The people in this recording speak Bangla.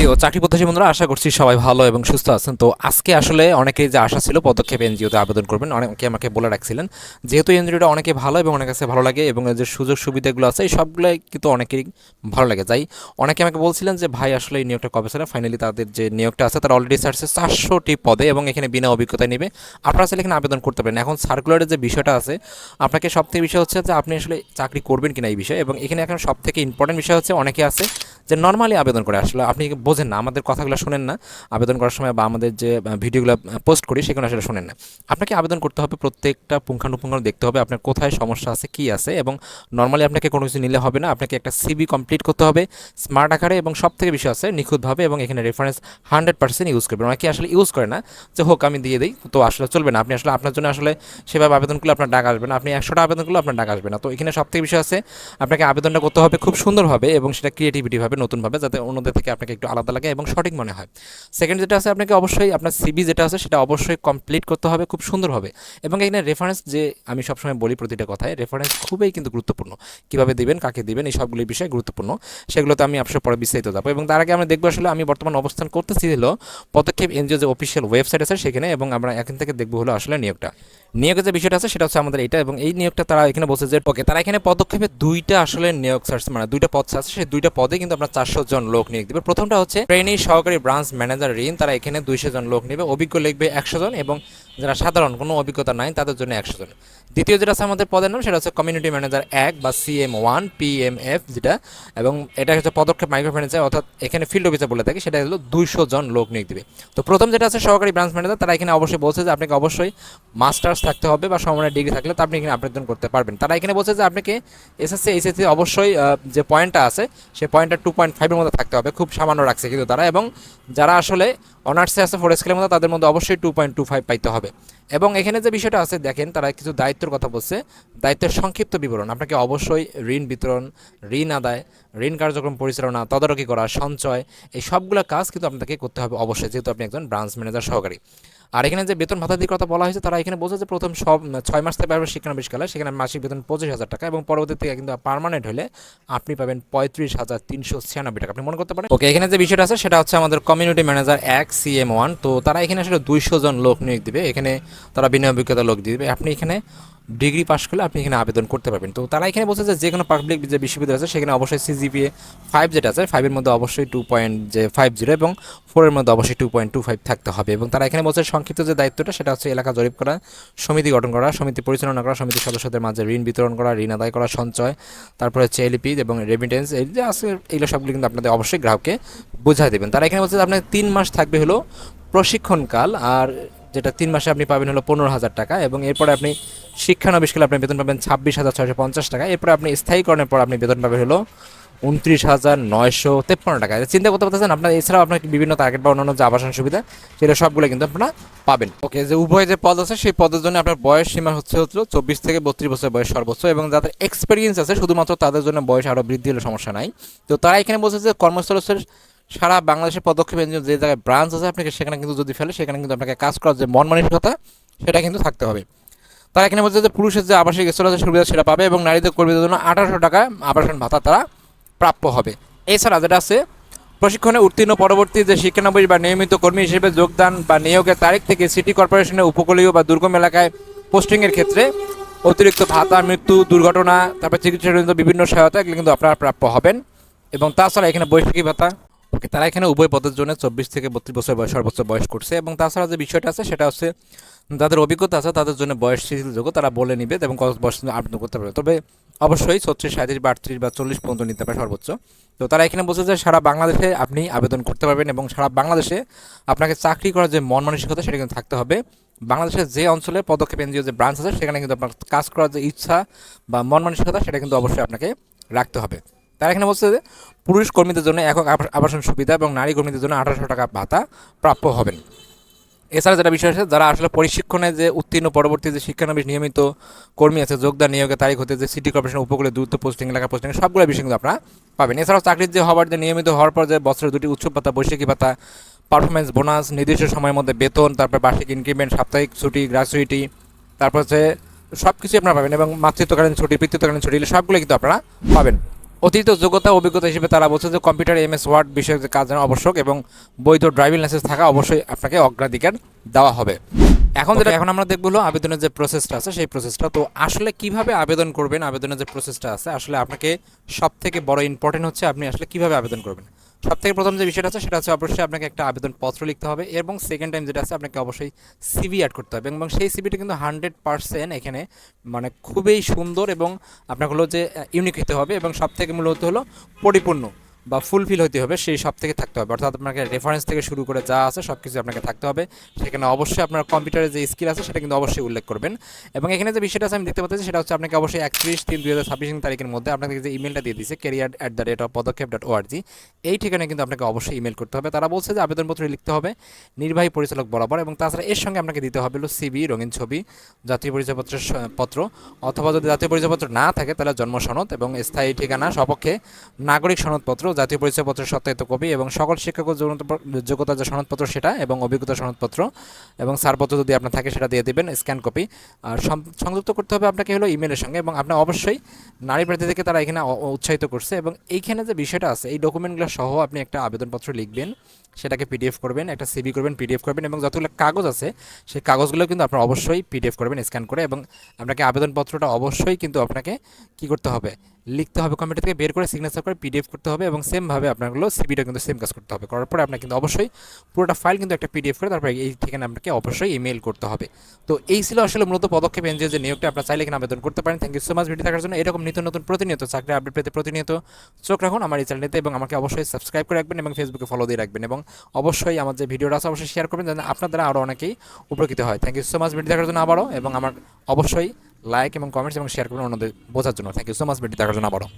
প্রিয় চাকরি প্রত্যাশী বন্ধুরা, আশা করছি সবাই ভালো এবং সুস্থ আছেন। তো আজকে আসলে অনেকেই যে আশা ছিল পদক্ষেপ এনজিওতে আবেদন করবেন, অনেকে আমাকে বলে রাখছিলেন যেহেতু এনজিওটা অনেকে ভালো এবং অনেক কাছে ভালো লাগে এবং এর যে সুযোগ সুবিধাগুলো আছে এই সবগুলোই কিন্তু অনেকেরই ভালো লাগে। তাই অনেকে আমাকে বলছিলেন যে ভাই আসলে এই নিয়োগটা কবে ছিল। ফাইনালি তাদের যে নিয়োগটা আছে তারা অলরেডি ছাড়ছে 400টি পদে এবং এখানে বিনা অভিজ্ঞতায় নেবে। আপনারা চাইলে এখানে আবেদন করতে পারেন। এখন সার্কুলারের যে বিষয়টা আছে, আপনাকে সবথেকে বিষয় হচ্ছে যে আপনি আসলে চাকরি করবেন কিনা এই বিষয়ে। এবং এখানে এখন সবথেকে ইম্পর্টেন্ট বিষয় হচ্ছে অনেকে আছে যে নর্মালি আবেদন করে, আসলে আপনি বোঝেন না, আমাদের কথাগুলো শোনেন না আবেদন করার সময়, বা আমাদের যে ভিডিওগুলো পোস্ট করি সেগুলো আসলে শোনেন না। আপনাকে আবেদন করতে হবে, প্রত্যেকটা পুঙ্খানুপুঙ্খ দেখতে হবে আপনার কোথায় সমস্যা আছে, কী আছে। এবং নর্মালি আপনাকে কোনো কিছু নিলে হবে না, আপনাকে একটা সিভি কমপ্লিট করতে হবে স্মার্ট আকারে এবং সব থেকে বিষয় আছে নিখুঁতভাবে। এবং এখানে রেফারেন্স 100% ইউজ করবেন। অনেকে আসলে ইউজ করে না, যে হোক আমি দিয়ে দিই, তো আসলে চলবে না। আপনি আসলে আপনার জন্য আসলে সেভাবে আবেদন করলে আপনার ডাক আসবে না, আপনি 100টা আবেদন করলে আপনার ডাক আসবে না। তো এখানে সব থেকে বিষয় আছে আপনাকে আবেদনটা করতে হবে খুব সুন্দরভাবে এবং সেটা ক্রিয়েটিভিটিভাবে, নতুনভাবে, যাতে অন্যদের থেকে আপনাকে একটু আলাদা লাগে এবং সঠিক মনে হয়। সেকেন্ড যেটা আছে, আপনাকে অবশ্যই আপনার সিভি যেটা আছে সেটা অবশ্যই কমপ্লিট করতে হবে খুব সুন্দরভাবে। এবং এখানে রেফারেন্স, যে আমি সবসময় বলি প্রতিটা কথায়, রেফারেন্স খুবই কিন্তু গুরুত্বপূর্ণ। কীভাবে দিবেন, কাকে দিবেন, এই সবগুলি বিষয় গুরুত্বপূর্ণ। সেগুলোতে আমি আপনার পরে বিস্তারিত যাবো। এবং তার আগে আমরা দেখবো আসলে আমি বর্তমান অবস্থান করতেছি হলো পদক্ষেপ এনজিও যে অফিসিয়াল ওয়েবসাইট আছে সেখানে, এবং আমরা এখান থেকে দেখবো হলো আসলে নিয়োগের যে বিষয়টা আছে সেটা হচ্ছে আমাদের এটা। এবং এই নিয়োগটা তারা এখানে বলছে যে ওকে, তারা এখানে পদক্ষেপে দুইটা আসলে নিয়োগ সার্চ, মানে দুইটা পদ আছে, সেই দুইটা পদে কিন্তু আপনার 400 জন লোক নিয়োগ দেবে। প্রথমটা হচ্ছে ট্রেনি সহকারী ব্রাঞ্চ ম্যানেজার ঋণ, তারা এখানে 200 জন লোক নেবে, অভিজ্ঞ লিখবে 100 জন, এবং যারা সাধারণ কোনো অভিজ্ঞতা নাই তাদের জন্য 100 জন। দ্বিতীয় যেটা আছে আমাদের পদের নাম, সেটা হচ্ছে কমিউনিটি ম্যানেজার 1 বা CM1 PMF যেটা, এবং এটা হচ্ছে পদক্ষেপ মাইক্রো ফাইন্যান্সে, অর্থাৎ এখানে ফিল্ড অফিসে বলে থাকে, সেটা হলো 200 জন লোক নিয়োগ দেবে। তো প্রথম যেটা আছে সহকারী ব্রাঞ্চ ম্যানেজার, তারা এখানে অবশ্যই বলছে যে আপনাকে অবশ্যই মাস্টার্স থাকতে হবে বা সমমানের ডিগ্রি থাকলে তো আপনি এখানে আবেদন করতে পারবেন। তারা এখানে বলছে যে আপনাকে SSC HSC অবশ্যই যে পয়েন্টটা আছে সেই পয়েন্টটা 2.5 মধ্যে থাকতে হবে, খুব সামান্য রাখছে কিন্তু তারা। এবং যারা আসলে অনার্সে আছে 4 স্কেলের মধ্যে, তাদের মধ্যে অবশ্যই 2.25 পাইতে হবে। এবং এখানে যে বিষয়টা আছে দেখেন, তারা কিছু দায়িত্বের কথা বলছে, দায়িত্বের সংক্ষিপ্ত বিবরণ। আপনাকে অবশ্যই ঋণ বিতরণ, ঋণ আদায়, ঋণ কার্যক্রম পরিচালনা, তদারকি করা, সঞ্চয়, এই সবগুলো কাজ কিন্তু আপনাকে করতে হবে অবশ্যই, যেহেতু আপনি একজন ব্রাঞ্চ ম্যানেজার সহকারী। আর এখানে যে বেতন ভাতা দিয়ে কথা বলা হয়েছে, তারা এখানে বলছে যে প্রথম 6 মাস থেকে পারবে শিক্ষানবিশকালে, সেখানে মাসিক বেতন 25,000 টাকা, এবং পরবর্তী থেকে কিন্তু পার্মানেন্ট হলে আপনি পাবেন 35,396 টাকা। আপনি মনে করতে পারেন ওকে। এখানে যে বিষয়টা আছে সেটা হচ্ছে আমাদের কমিউনিটি ম্যানেজার 1 CM1, তো তারা এখানে আসলে 200 জন লোক নিয়োগ দিবে। এখানে তারা বিনা অভিজ্ঞতা লোক দিবে। আপনি এখানে ডিগ্রি পাস করলে আপনি এখানে আবেদন করতে পারবেন। তো তারা এখানে বলছে যে কোনো পাবলিক যে বিশ্ববিদ্যালয় আছে সেখানে অবশ্যই CGPA 5 যেটা আছে, 5-এর মধ্যে অবশ্যই 2.50 এবং 4-এর মধ্যে অবশ্যই 2.25 থাকতে হবে। এবং তারা এখানে বলছে সংক্ষিপ্ত যে দায়িত্বটা সেটা হচ্ছে এলাকা জরিপ করা, সমিতি গঠন করা, সমিতি পরিচালনা করা, সমিতির সদস্যদের মাঝে ঋণ বিতরণ করা, ঋণ আদায় করা, সঞ্চয়, তারপরে হচ্ছে LP এবং রেমিটেন্স, এই যে আছে এইগুলো সবগুলো কিন্তু আপনাদের অবশ্যই গ্রাহককে বোঝাই দেবেন। তারা এখানে বলছে যে আপনার 3 মাস থাকবে হলো প্রশিক্ষণকাল, আর যেটা 3 মাসে আপনি পাবেন হলো 15,000 টাকা। এবং এরপরে আপনি শিক্ষানবিশকালে আপনি বেতন পাবেন 26,650 টাকা। এরপরে আপনি স্থায়ীকরণের পর আপনি বেতন পাবেন হলো 29,953 টাকা। চিন্তা করতে পারতেছেন আপনার, এছাড়াও আপনার বিভিন্ন টার্গেট বা অন্যান্য যে আবাসন সুবিধা সেটা সবগুলো কিন্তু আপনারা পাবেন। ওকে, যে উভয় যে পদ আছে সেই পদের জন্য আপনার বয়স সীমা হচ্ছে 24 থেকে 32 বছর বয়স সর্বোচ্চ, এবং যাদের এক্সপিরিয়েন্স আছে শুধুমাত্র তাদের জন্য বয়স আরও বৃদ্ধি হলে সমস্যা নাই। তো তারা এখানে বলছে যে কর্মস্থলের সারা বাংলাদেশের পদক্ষেপ যে জায়গায় ব্রাঞ্চ আছে আপনাকে সেখানে কিন্তু যদি ফেলে, সেখানে কিন্তু আপনাকে কাজ করার যে মন মানসিকতা সেটা কিন্তু থাকতে হবে। তারা এখানে বলছে যে পুরুষের যে আবাসিক স্থল আছে সুবিধা সেটা পাবে, এবং নারীদের কর্মীদের জন্য 1800 টাকা আবাসন ভাতা তারা প্রাপ্য হবে। এছাড়া যেটা আছে প্রশিক্ষণে উত্তীর্ণ পরবর্তী যে শিক্ষানবিশ বা নিয়মিত কর্মী হিসেবে যোগদান বা নিয়োগের তারিখ থেকে সিটি কর্পোরেশনের উপকূলীয় বা দুর্গম এলাকায় পোস্টিংয়ের ক্ষেত্রে অতিরিক্ত ভাতা, মৃত্যু, দুর্ঘটনা, তারপর চিকিৎসাজনিত বিভিন্ন সহায়তা এগুলো কিন্তু আপনারা প্রাপ্য হবেন। এবং তাছাড়া এখানে বৈশাখী ভাতা। ওকে, তারা এখানে উভয় পদের জন্য 24 থেকে 32 বছর বয়স সর্বোচ্চ বয়স করছে। এবং তাছাড়া যে বিষয়টা আছে সেটা হচ্ছে যাদের অভিজ্ঞতা আছে তাদের জন্য বয়স শিথিলযোগ্য, তারা বলে নিবে এবং কত বয়স আবেদন করতে পারবে। তবে অবশ্যই 36, 37 বা 38 বা 40 পর্যন্ত নিতে পারে সর্বোচ্চ। তো তারা এখানে বলছে যে সারা বাংলাদেশে আপনি আবেদন করতে পারবেন, এবং সারা বাংলাদেশে আপনাকে চাকরি করার যে মন মানসিকতা সেটা কিন্তু থাকতে হবে। বাংলাদেশের যে অঞ্চলে পদক্ষেপ এনজিও যে ব্রাঞ্চ আছে সেখানে কিন্তু আপনার কাজ করার যে ইচ্ছা বা মন মানসিকতা সেটা কিন্তু অবশ্যই আপনাকে রাখতে হবে। তারা এখানে বলছে যে পুরুষ কর্মীদের জন্য একক আবাসন সুবিধা এবং নারী কর্মীদের জন্য 1800 টাকা ভাতা প্রাপ্য হবেন। এছাড়া যেটা বিষয় আছে, যারা আসলে প্রশিক্ষণে যে উত্তীর্ণ পরবর্তী যে শিক্ষানবিশ নিয়মিত কর্মী আছে, যোগদান নিয়োগের তারিখ হতে যে সিটি কর্পোরেশন উপকূলে দ্রুত পোস্টিং, এলাকা পোস্টিং, সবগুলো বিষয় কিন্তু আপনারা পাবেন। এছাড়াও চাকরির যে হওয়ার যে নিয়মিত হওয়ার পর যে বছরের 2টি উৎসব ভাতা, বৈশাখী ভাতা, পারফরমেন্স বোনাস, নির্দিষ্ট সময়ের মধ্যে বেতন, তারপর বার্ষিক ইনক্রিমেন্ট, সাপ্তাহিক ছুটি, গ্র্যাচুইটি, তারপর হচ্ছে সব কিছুই আপনারা পাবেন। এবং মাতৃত্বকালীন ছুটি, পিতৃত্বকালীন ছুটি, সবগুলো কিন্তু আপনারা পাবেন। অতিরিক্ত যোগ্যতা অভিজ্ঞতা হিসেবে তারা বলছে যে কম্পিউটার এমএস ওয়ার্ড বিষয়ে যে কাজ জানা আবশ্যক এবং বৈধ ড্রাইভিং লাইসেন্স থাকা অবশ্যই আপনাকে অগ্রাধিকার দেওয়া হবে। এখন আমরা দেখব হলো আবেদনের যে প্রসেসটা আছে সেই প্রসেসটা। তো আসলে কিভাবে আবেদন করবেন, আবেদনের যে প্রসেসটা আছে আসলে আপনাকে সবথেকে বড় ইম্পর্টেন্ট হচ্ছে আপনি আসলে কিভাবে আবেদন করবেন। সবথেকে প্রথম যে বিষয়টা আছে সেটা হচ্ছে অবশ্যই আপনাকে একটা আবেদনপত্র লিখতে হবে এবং সেকেন্ড টাইম যেটা আছে আপনাকে অবশ্যই সিভি অ্যাড করতে হবে এবং সেই সিভিটা কিন্তু 100% এখানে মানে খুবই সুন্দর এবং আপনার হলো যে ইউনিক হতে হবে এবং সবথেকে মূলত হলো পরিপূর্ণ বা ফুলফিল হতে হবে, সেই সব থেকে থাকতে হবে। অর্থাৎ আপনাকে রেফারেন্স থেকে শুরু করে যা আছে সব কিছু আপনাকে থাকতে হবে। সেখানে অবশ্যই আপনার কম্পিউটারের যে স্কিল আছে সেটা কিন্তু অবশ্যই উল্লেখ করবেন। এবং এখানে যে বিষয়টা আছে আমি দেখতে পাচ্ছি সেটা হচ্ছে আপনাকে অবশ্যই 31/3/2026 তারিখের মধ্যে আপনাকে যে ইমেলটা দিয়ে দিয়েছে career@পদক্ষেপ.org, এই ঠিকানায় কিন্তু আপনাকে অবশ্যই ইমেল করতে হবে। তারা বলছে যে আবেদনপত্র লিখতে হবে নির্বাহী পরিচালক বরাবর এবং তাছাড়া এর সঙ্গে আপনাকে দিতে হবে হলো সিভি, রঙিন ছবি, জাতীয় পরিচয়পত্রের পত্র, অথবা যদি জাতীয় পরিচয়পত্র না থাকে তাহলে জন্ম সনদ এবং স্থায়ী ঠিকানা সপক্ষে নাগরিক সনদপত্র, জাতীয় পরিচয়পত্রের সত্যায়িত কপি এবং সকল শিক্ষাগত যোগ্যতার যে সনদপত্র সেটা এবং অভিজ্ঞতা সনদপত্র এবং ছাড়পত্র যদি আপনার থাকে সেটা দিয়ে দেবেন স্ক্যান কপি। আর সংযুক্ত করতে হবে আপনাকে হলো ইমেলের সঙ্গে এবং আপনার অবশ্যই নারী প্রার্থী থেকে তারা এখানে উৎসাহিত করছে এবং এইখানে যে বিষয়টা আছে এই ডকুমেন্টগুলো সহ আপনি একটা আবেদনপত্র লিখবেন, সেটাকে পিডিএফ করবেন, একটা সিভি করবেন, পিডিএফ করবেন এবং যতগুলো কাগজ আছে সেই কাগজগুলো কিন্তু আপনার অবশ্যই পিডিএফ করবেন স্ক্যান করে এবং আপনাকে আবেদনপত্রটা অবশ্যই কিন্তু আপনাকে কী করতে হবে, লিখতে হবে, কম্পিউটার থেকে বের করে সিগনেচার করে পিডিএফ করতে হবে এবং সেমভাবে আপনারগুলো সিভিটা কিন্তু সেম কাজ করতে হবে। করার পরে আপনার কিন্তু অবশ্যই পুরোটা ফাইল কিন্তু একটা পিডিএফ করে তারপরে এই ঠিকানা আপনাকে অবশ্যই ইমেল করতে হবে। তো এই ছিল আসলে মূলত পদক্ষেপ এনজিও যে নিয়োগটা, আপনার চাইলে এখানে আবেদন করতে পারেন। Thank you so much video দেখার জন্য। এরকম নিত্য নতুন প্রতিনিয়ত চাকরি আপডেট পেতে প্রতিনিয়ত চোখ রাখুন আমার এই চ্যানেলটিতে এবং আমাকে অবশ্যই সাবস্ক্রাইব করে রাখবেন এবং ফেসবুকে ফলো দিয়ে রাখবেন এবং অবশ্যই আমার যে ভিডিওটা আছে অবশ্যই শেয়ার করবেন যেন আপনার দ্বারা আরও অনেকেই উপকৃত হয়। Thank you so much video দেখার জন্য আবারও এবং আমার অবশ্যই লাইক এবং কমেন্টস এবং শেয়ার করবেন অন্যদের বোঝার জন্য। Thank you so much video দেখার জন্য আবারও।